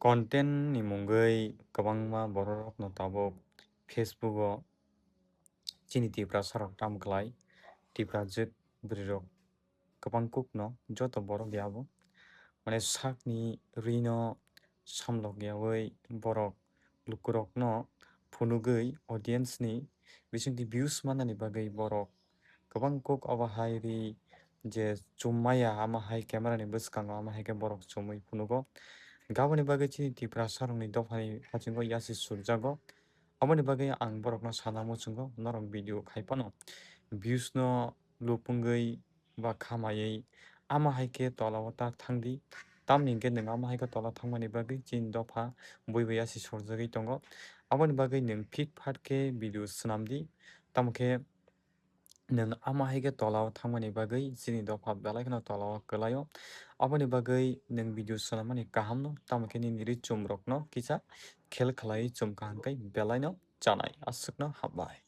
Content ni mungoi kwbangma borokrokno tabuk Facebook o chini tipra sarok tam klai tipra jik bwrwirok kwbang kuk no joto borok yabo mane sakni ree no samlogyawi borok lukurok no phunugwi audience ni bisingtwi views manani bagwi borok kwbang kuk abo hai ree je chummaya ama hai camera ni bwskango ama hai khe borok chumui phunugo gaboni bagwi chini tipra sarokni dophani hachingo yasi surjago aboni bagwi ang borokno sana muchungo norok video khai phano views no lupungwi ba khamaiwi ama hai khe tola o ta thangdi tamoni hingkhe nwng ama hai khe tola thangmani bagwi chini dopha buibo yasi surjagwi tongo aboni bagwi nwng fit fat khe video swnamdi tamokhe nwng ama hai khe tola o thangmani bagwi chini dopha belai kheno tola o kwlaio aboni bagwi nwng video swnammani kaham no tamokhe nini ree chum rok no kisa khel khlaiwi chum kaham khai belai no chanai aswk no hambai.